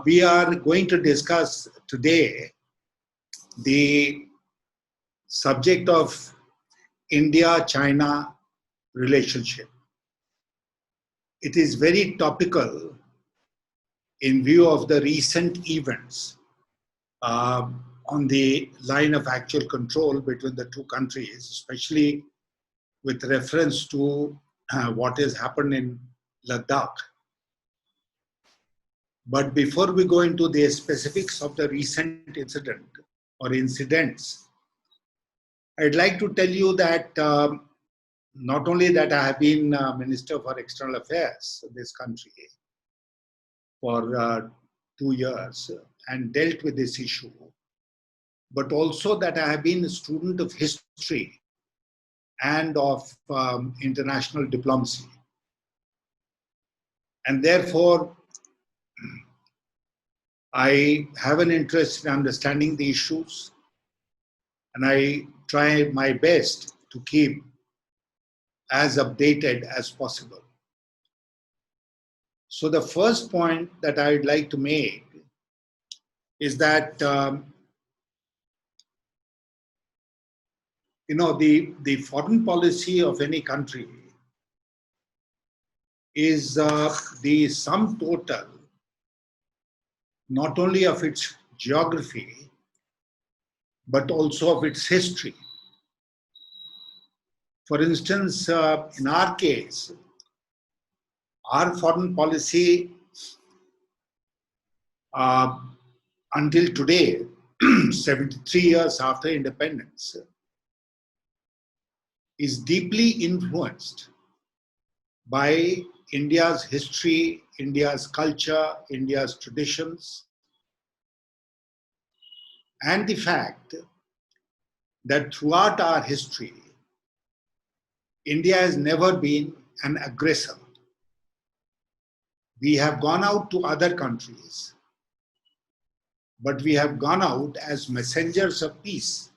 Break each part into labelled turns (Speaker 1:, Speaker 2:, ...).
Speaker 1: We are going to discuss today the subject of India-China relationship. It is very topical in view of the recent events on the line of actual control between the two countries, especially with reference to what has happened in Ladakh. But before we go into the specifics of the recent incident or incidents, I'd like to tell you that not only that I have been Minister for External Affairs of this country for 2 years and dealt with this issue, but also that I have been a student of history and of international diplomacy. And therefore, I have an interest in understanding the issues, and I try my best to keep as updated as possible. So the first point that I would like to make is that the foreign policy of any country is the sum total not only of its geography, but also of its history. For instance, in our case, our foreign policy until today, 73 years after independence, is deeply influenced by India's history, India's culture, India's traditions, and the fact that throughout our history, India has never been an aggressor. We have gone out to other countries, but we have gone out as messengers of peace.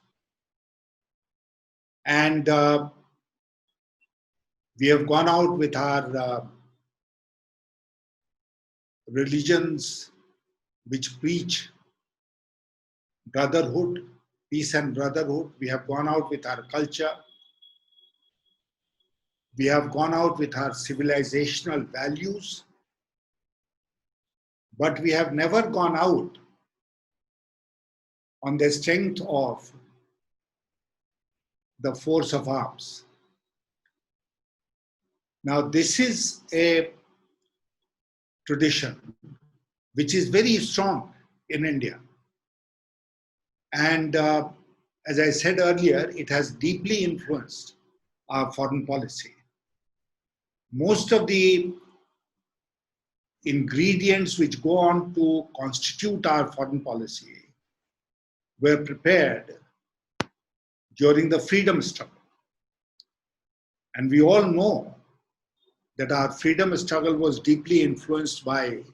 Speaker 1: And we have gone out with our religions which preach brotherhood, peace and brotherhood. We have gone out with our culture. We have gone out with our civilizational values. But we have never gone out on the strength of the force of arms. Now, this is a tradition which is very strong in India. And as I said earlier, it has deeply influenced our foreign policy. Most of the ingredients which go on to constitute our foreign policy were prepared during the freedom struggle. And we all know that our freedom struggle was deeply influenced by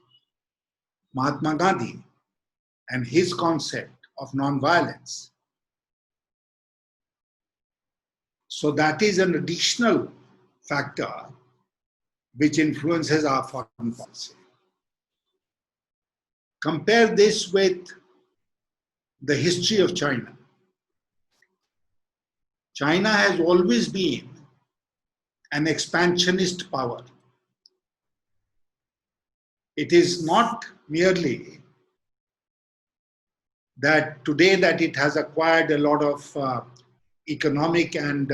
Speaker 1: Mahatma Gandhi and his concept of non-violence. So that is an additional factor which influences our foreign policy. Compare this with the history of China. China has always been an expansionist power. It is not merely that today that it has acquired a lot of economic and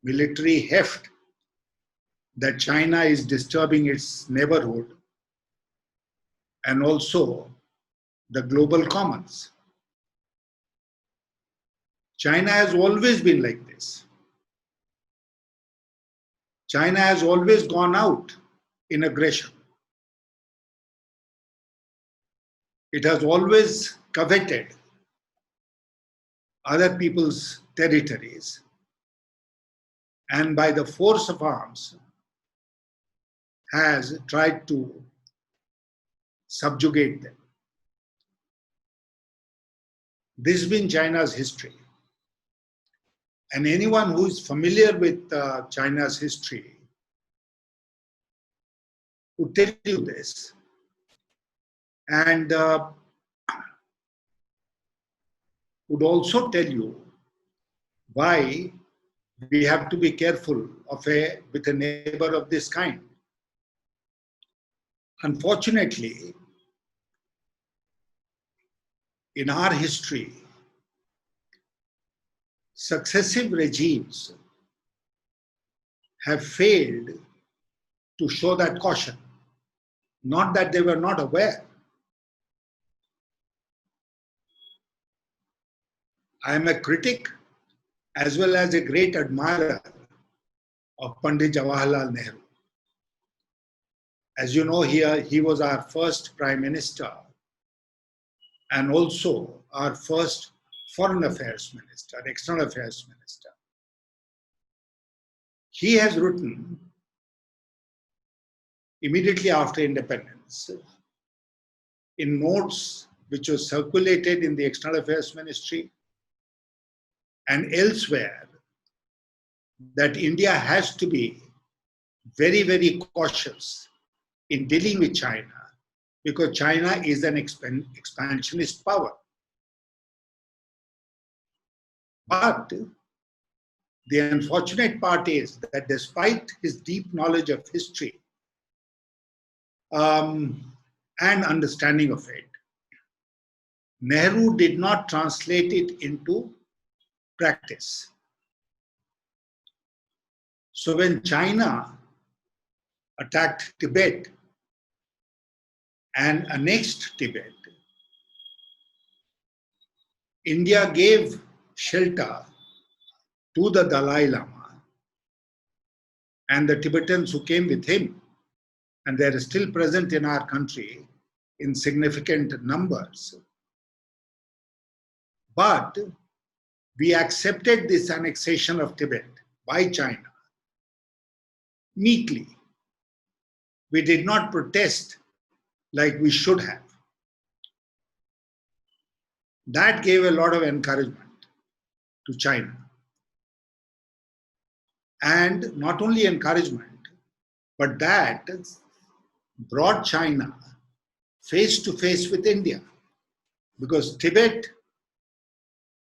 Speaker 1: military heft, that China is disturbing its neighborhood and also the global commons. China has always been like this. China has always gone out in aggression. It has always coveted other people's territories and by the force of arms has tried to subjugate them. This has been China's history. And anyone who is familiar with China's history would tell you this, And would also tell you why we have to be careful with a neighbor of this kind. Unfortunately, in our history, successive regimes have failed to show that caution. Not that they were not aware. I am a critic as well as a great admirer of Pandit Jawaharlal Nehru. As you know, he was our first Prime Minister and also our first Foreign Affairs Minister, External Affairs Minister. He has written immediately after independence in notes which was circulated in the External Affairs Ministry and elsewhere that India has to be very, very cautious in dealing with China because China is an expansionist power. But the unfortunate part is that despite his deep knowledge of history and understanding of it, Nehru did not translate it into practice. So when China attacked Tibet and annexed Tibet, India gave shelter to the Dalai Lama and the Tibetans who came with him, and they are still present in our country in significant numbers. But we accepted this annexation of Tibet by China meekly. We did not protest like we should have. That gave a lot of encouragement to China. And not only encouragement, but that brought China face to face with India. Because Tibet,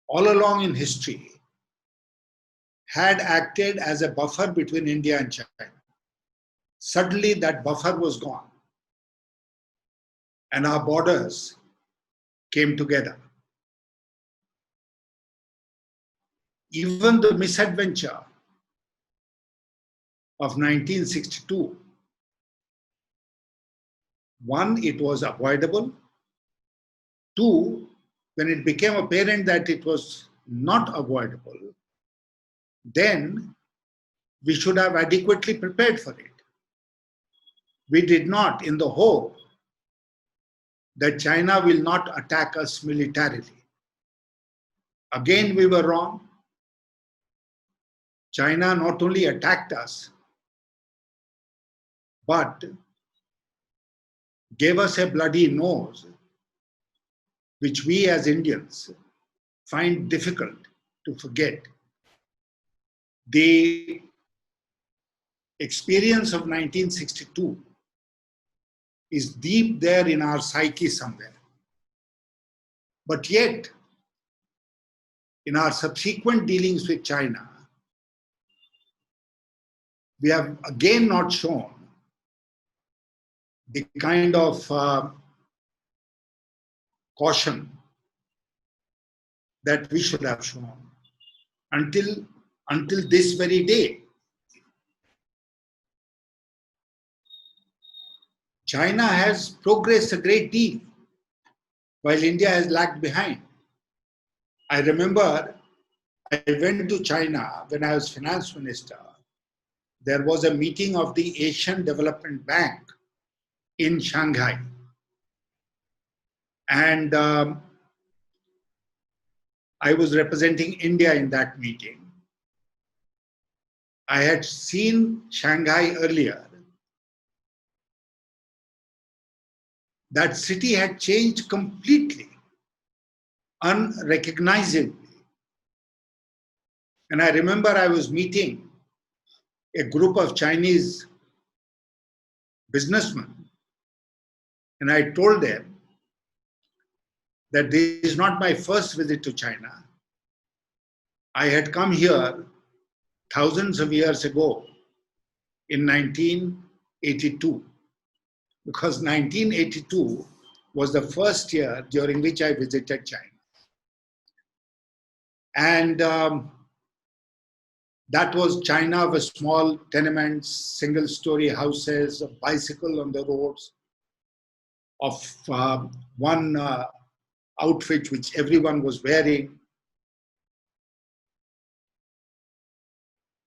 Speaker 1: all along in history, had acted as a buffer between India and China. Suddenly that buffer was gone. And our borders came together. Even the misadventure of 1962, one, it was avoidable. Two, when it became apparent that it was not avoidable, then we should have adequately prepared for it. We did not, in the hope that China will not attack us militarily. Again, we were wrong. China not only attacked us, but gave us a bloody nose, which we as Indians find difficult to forget. The experience of 1962 is deep there in our psyche somewhere. But yet, in our subsequent dealings with China, we have again not shown the kind of caution that we should have shown until this very day. China has progressed a great deal, while India has lagged behind. I remember I went to China when I was finance minister. There was a meeting of the Asian Development Bank in Shanghai. And I was representing India in that meeting. I had seen Shanghai earlier. That city had changed completely, unrecognizably. And I remember I was meeting a group of Chinese businessmen, and I told them that this is not my first visit to China. I had come here thousands of years ago in 1982, because 1982 was the first year during which I visited China. And that was China of a small tenements, single-story houses, a bicycle on the roads, of one outfit which everyone was wearing.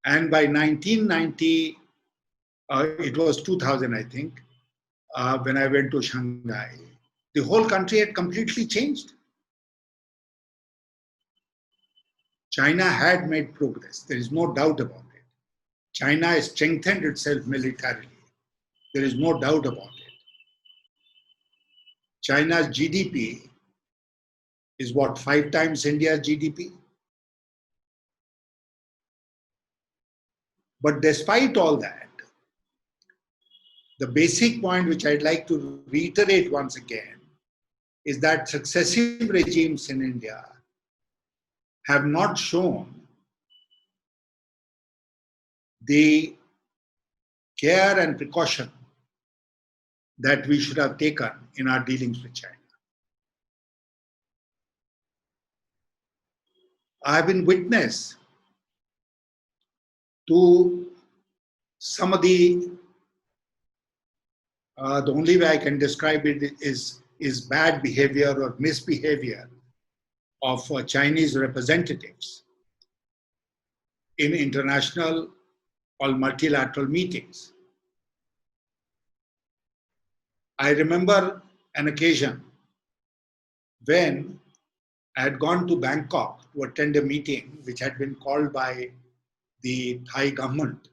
Speaker 1: And by 1990, it was 2000, I think, when I went to Shanghai, the whole country had completely changed. China had made progress. There is no doubt about it. China has strengthened itself militarily. There is no doubt about it. China's GDP is what, 5 times India's GDP? But despite all that, the basic point which I'd like to reiterate once again is that successive regimes in India have not shown the care and precaution that we should have taken in our dealings with China. I have been witness to some of the only way I can describe it is bad behavior or misbehavior of Chinese representatives in international or multilateral meetings. I remember an occasion when I had gone to Bangkok to attend a meeting which had been called by the Thai government.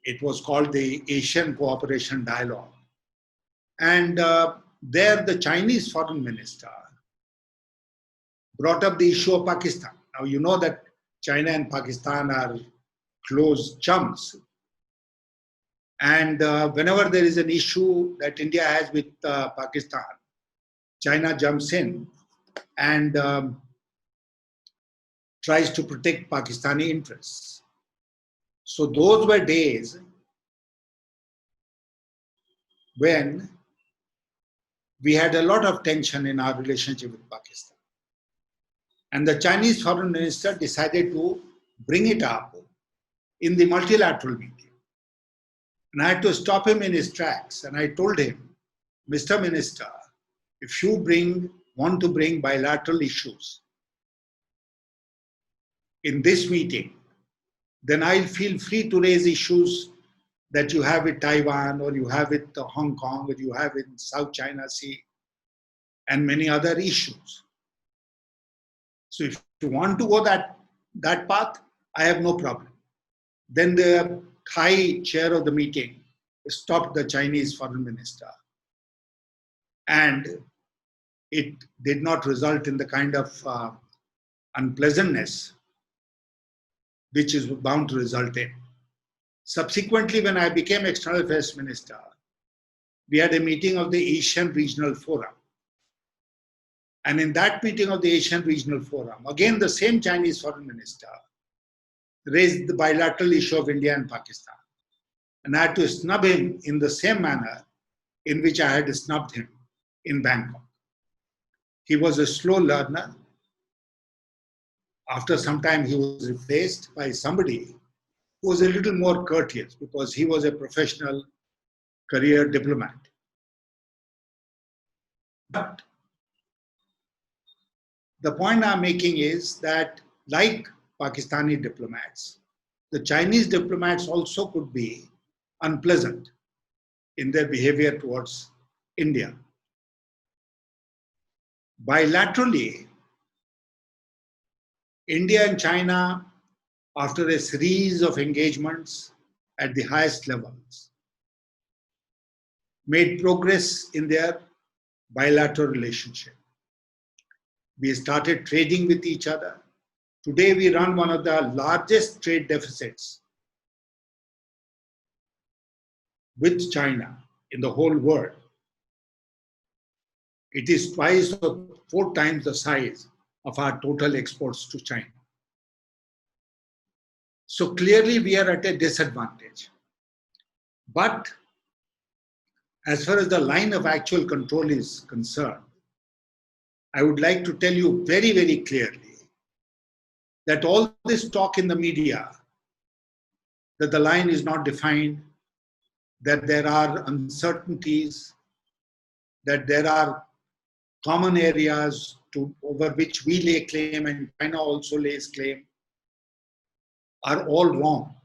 Speaker 1: It was called the Asian Cooperation Dialogue. And there the Chinese foreign minister brought up the issue of Pakistan. Now you know that China and Pakistan are close chums. And whenever there is an issue that India has with Pakistan, China jumps in and tries to protect Pakistani interests. So those were days when we had a lot of tension in our relationship with Pakistan. And the Chinese foreign minister decided to bring it up in the multilateral meeting. And I had to stop him in his tracks. And I told him, Mr. Minister, if you want to bring bilateral issues in this meeting, then I'll feel free to raise issues that you have with Taiwan, or you have with Hong Kong, or you have in South China Sea, and many other issues. So if you want to go that path, I have no problem. Then the Thai chair of the meeting stopped the Chinese foreign minister. And it did not result in the kind of unpleasantness which is bound to result in. Subsequently, when I became External Affairs Minister, we had a meeting of the Asian Regional Forum. And in that meeting of the Asian Regional Forum, again the same Chinese foreign minister raised the bilateral issue of India and Pakistan. And I had to snub him in the same manner in which I had snubbed him in Bangkok. He was a slow learner. After some time, he was replaced by somebody who was a little more courteous, because he was a professional career diplomat. But the point I'm making is that, like Pakistani diplomats, the Chinese diplomats also could be unpleasant in their behavior towards India. Bilaterally, India and China, after a series of engagements at the highest levels, made progress in their bilateral relationship. We started trading with each other. Today we run one of the largest trade deficits with China in the whole world. It is twice or 4 times the size of our total exports to China. So clearly we are at a disadvantage. But as far as the line of actual control is concerned, I would like to tell you very, very clearly that all this talk in the media, that the line is not defined, that there are uncertainties, that there are common areas over which we lay claim and China also lays claim, are all wrong.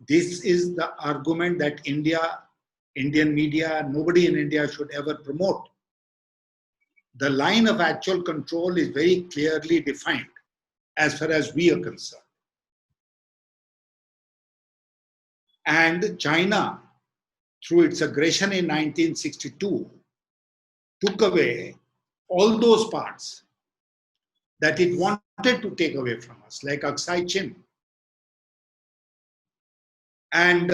Speaker 1: This is the argument that Indian media, nobody in India should ever promote. The line of actual control is very clearly defined as far as we are concerned. And China, through its aggression in 1962, took away all those parts that it wanted to take away from us, like Aksai Chin, and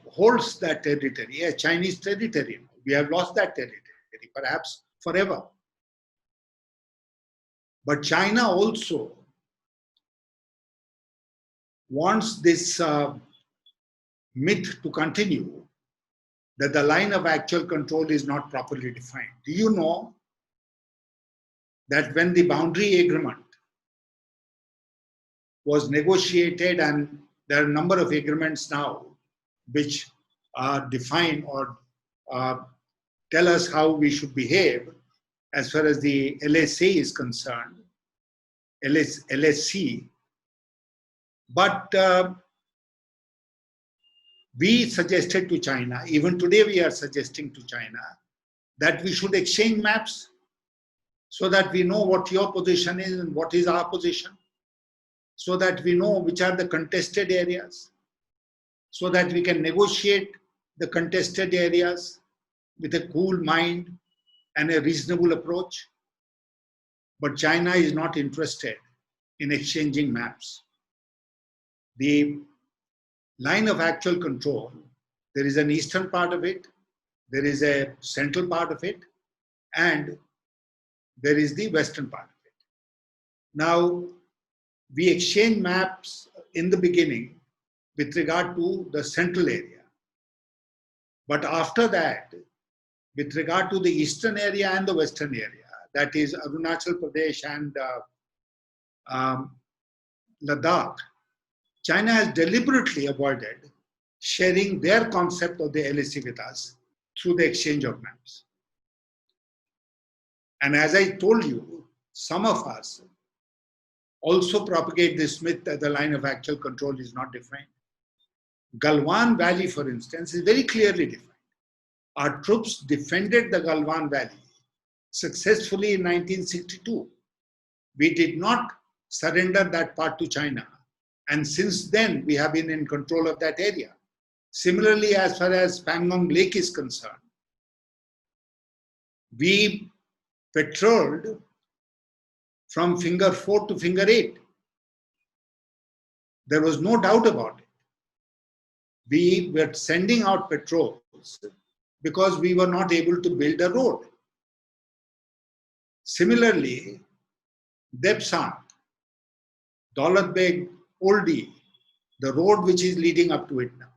Speaker 1: holds that territory, a Chinese territory. We have lost that territory, perhaps forever. But China also wants this myth to continue, that the line of actual control is not properly defined. Do you know that when the boundary agreement was negotiated, and there are a number of agreements now which define or tell us how we should behave as far as the LSA is concerned, LSC, but we suggested to China, even today we are suggesting to China, that we should exchange maps so that we know what your position is and what is our position, so that we know which are the contested areas, so that we can negotiate the contested areas with a cool mind and a reasonable approach. But China is not interested in exchanging maps. The line of actual control, there is an eastern part of it, there is a central part of it, and there is the western part of it. Now, we exchange maps in the beginning with regard to the central area. But after that, with regard to the eastern area and the western area, that is Arunachal Pradesh and Ladakh, China has deliberately avoided sharing their concept of the LAC with us through the exchange of maps. And as I told you, some of us also propagate this myth that the line of actual control is not defined. Galwan Valley, for instance, is very clearly defined. Our troops defended the Galwan Valley successfully in 1962. We did not surrender that part to China. And since then, we have been in control of that area. Similarly, as far as Pangong Lake is concerned, we patrolled from finger 4 to finger 8. There was no doubt about it. We were sending out patrols because we were not able to build a road. Similarly, Depsang, Daulat Beg, Oldie, the road which is leading up to it now.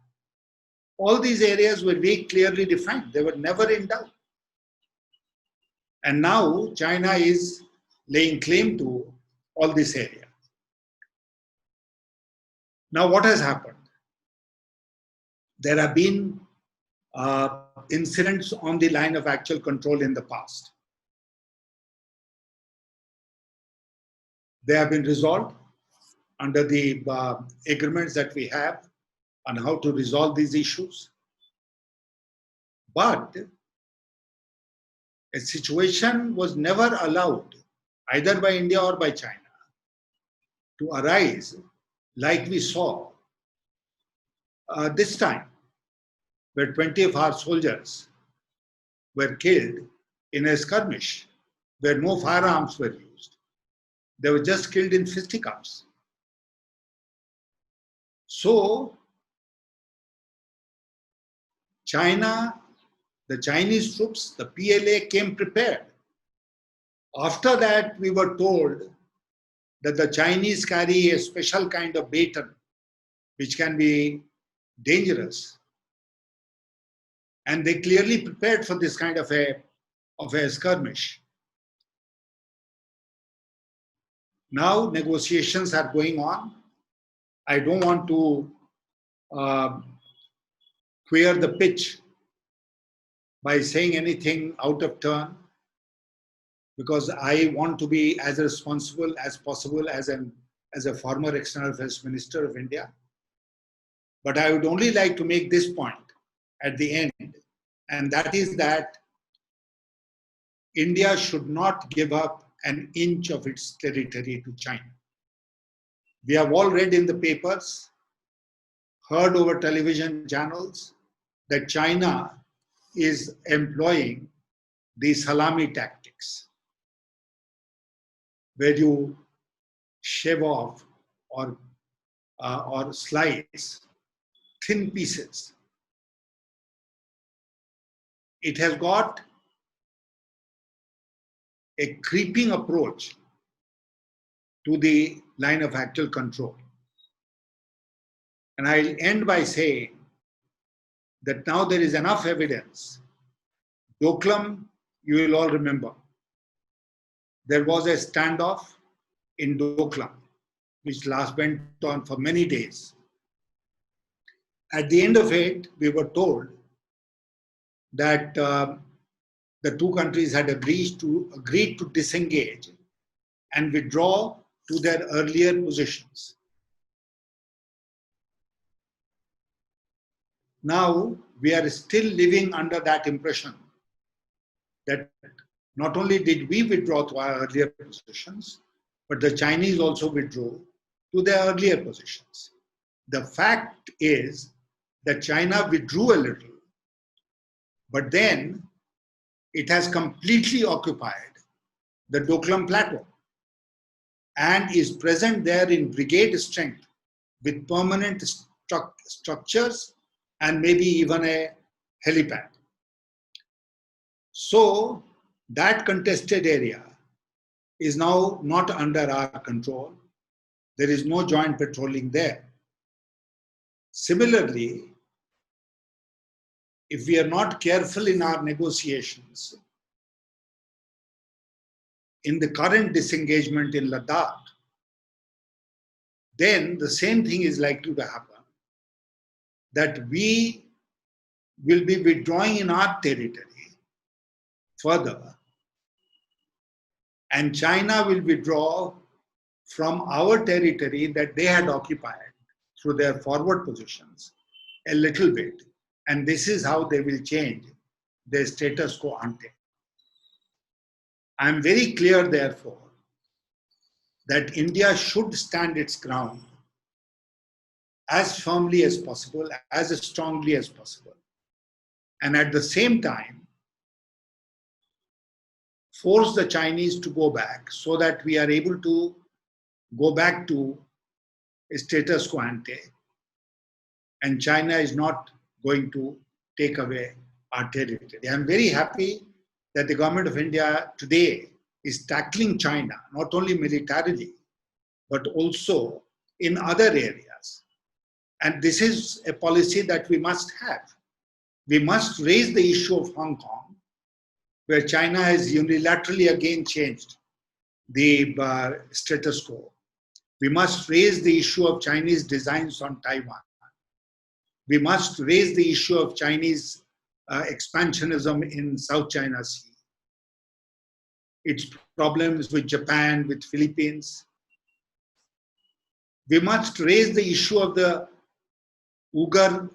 Speaker 1: All these areas were very clearly defined. They were never in doubt. And now China is laying claim to all this area. Now what has happened? There have been incidents on the line of actual control in the past. They have been resolved under the agreements that we have on how to resolve these issues. But a situation was never allowed, either by India or by China, to arise like we saw this time, where 20 of our soldiers were killed in a skirmish where no firearms were used. They were just killed in fisticuffs. So, China, the Chinese troops, the PLA came prepared. After that, we were told that the Chinese carry a special kind of baton which can be dangerous. And they clearly prepared for this kind of a skirmish. Now negotiations are going on. I don't want to queer the pitch by saying anything out of turn, because I want to be as responsible as possible as a former External Affairs Minister of India. But I would only like to make this point at the end, and that is that India should not give up an inch of its territory to China. We have all read in the papers, heard over television channels, that China is employing the salami tactics, where you shave off or slice thin pieces. It has got a creeping approach to the line of actual control. And I'll end by saying that now there is enough evidence. Doklam, you will all remember, there was a standoff in Doklam, which went on for many days. At the end of it, we were told that the two countries had agreed to disengage and withdraw to their earlier positions. Now, we are still living under that impression that not only did we withdraw to our earlier positions, but the Chinese also withdrew to their earlier positions. The fact is that China withdrew a little, but then it has completely occupied the Doklam Plateau and is present there in brigade strength with permanent structures and maybe even a helipad. So that contested area is now not under our control. There is no joint patrolling there. Similarly, if we are not careful in our negotiations, in the current disengagement in Ladakh, then the same thing is likely to happen, that we will be withdrawing in our territory further, and China will withdraw from our territory that they had occupied through their forward positions a little bit. And this is how they will change their status quo ante. I am very clear, therefore, that India should stand its ground as firmly as possible, as strongly as possible, and at the same time, force the Chinese to go back so that we are able to go back to a status quo ante, and China is not going to take away our territory. I am very happy that the government of India today is tackling China, not only militarily, but also in other areas. And this is a policy that we must have. We must raise the issue of Hong Kong, where China has unilaterally again changed the status quo. We must raise the issue of Chinese designs on Taiwan. We must raise the issue of Chinese expansionism in South China Sea, its problems with Japan, with Philippines. We must raise the issue of the Uyghur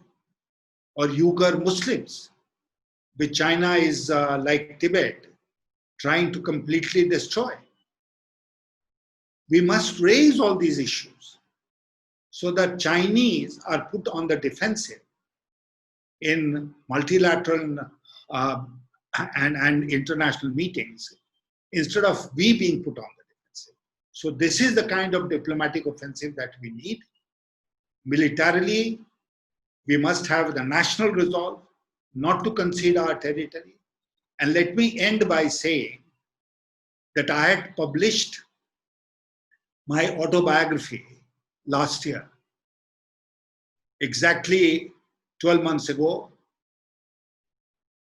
Speaker 1: Muslims, which China is like Tibet, trying to completely destroy. We must raise all these issues so that Chinese are put on the defensive in multilateral and international meetings, instead of we being put on the defensive. So this is the kind of diplomatic offensive that we need. Militarily, we must have the national resolve not to concede our territory. And let me end by saying that I had published my autobiography last year. Exactly 12 months ago,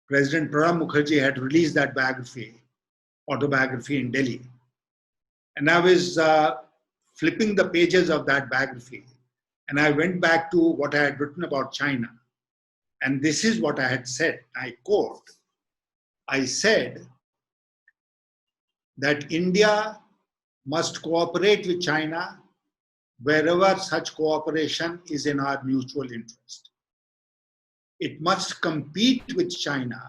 Speaker 1: President Pranab Mukherjee had released that autobiography in Delhi. And I was flipping the pages of that biography, and I went back to what I had written about China. And this is what I had said. I quote, I said that India must cooperate with China wherever such cooperation is in our mutual interest. It must compete with China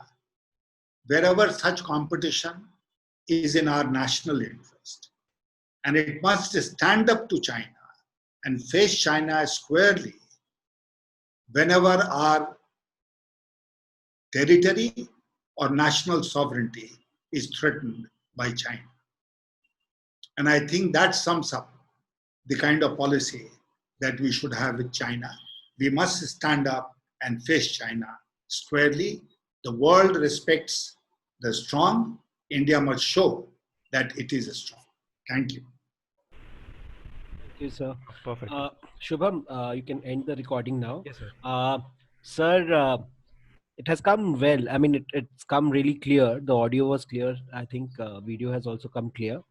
Speaker 1: wherever such competition is in our national interest. And it must stand up to China and face China squarely whenever our territory or national sovereignty is threatened by China. And I think that sums up the kind of policy that we should have with China. We must stand up and face China squarely. The world respects the strong. India must show that it is strong. Thank you.
Speaker 2: Thank you, sir.
Speaker 3: Perfect.
Speaker 2: Shubham, you can end the recording now.
Speaker 3: Yes, sir.
Speaker 2: Sir, it has come well. I mean, it's come really clear. The audio was clear. I think video has also come clear.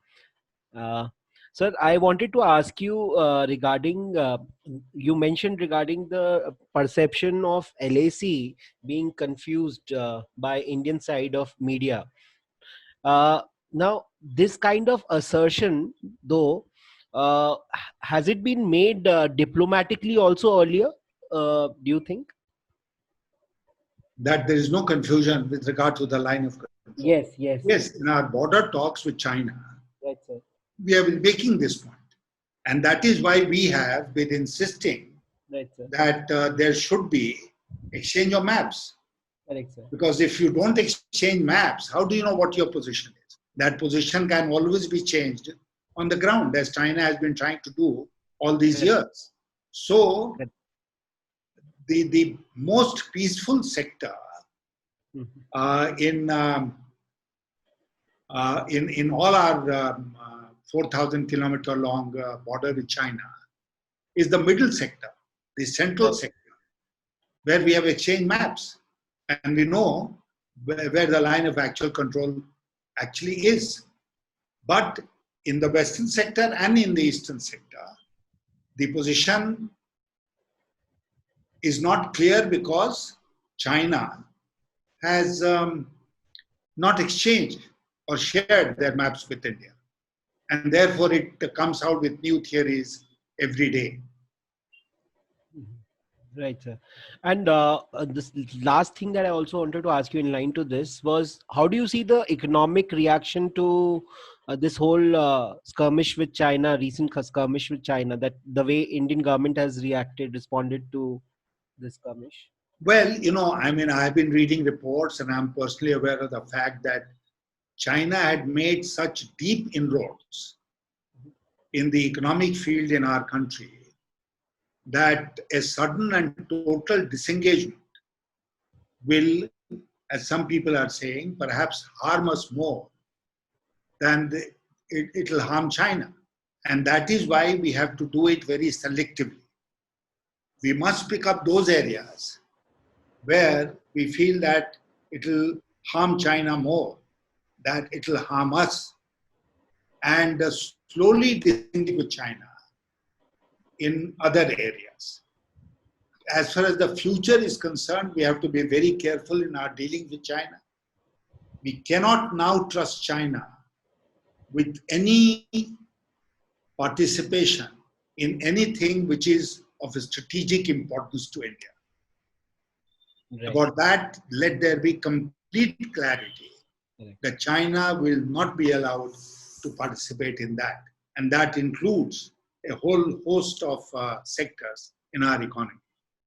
Speaker 2: Sir, I wanted to ask you regarding, you mentioned regarding the perception of LAC being confused by Indian side of media. Now, this kind of assertion, though, has it been made diplomatically also earlier? Do you think?
Speaker 1: That there is no confusion with regard to the line of control.
Speaker 2: Yes, yes.
Speaker 1: Yes, in our border talks with China,
Speaker 2: Right, sir.
Speaker 1: we have been making this point. And that is why we have been insisting
Speaker 2: Right, sir.
Speaker 1: that there should be exchange of maps.
Speaker 2: Correct, sir.
Speaker 1: Because if you don't exchange maps, how do you know what your position is? That position can always be changed on the ground, as China has been trying to do all these years. So, the most peaceful sector in all our 4,000 kilometer long border with China is the middle sector, the central sector, where we have exchanged maps and we know where the line of actual control actually is. But in the western sector and in the eastern sector, the position is not clear because China has not exchanged or shared their maps with India. And therefore it comes out with new theories every day.
Speaker 2: Right, sir. And this last thing that I also wanted to ask you in line to this was, how do you see the economic reaction to this whole skirmish with China, recent skirmish with China, that the way Indian government has responded to this skirmish?
Speaker 1: Well, I've been reading reports and I'm personally aware of the fact that China had made such deep inroads in the economic field in our country that a sudden and total disengagement will, as some people are saying, perhaps harm us more than it will harm China. And that is why we have to do it very selectively. We must pick up those areas where we feel that it will harm China more, that it will harm us, and slowly disengage with China in other areas. As far as the future is concerned, we have to be very careful in our dealing with China. We cannot now trust China with any participation in anything which is of a strategic importance to India. Right. About that, let there be complete clarity that China will not be allowed to participate in that. And that includes a whole host of sectors in our economy.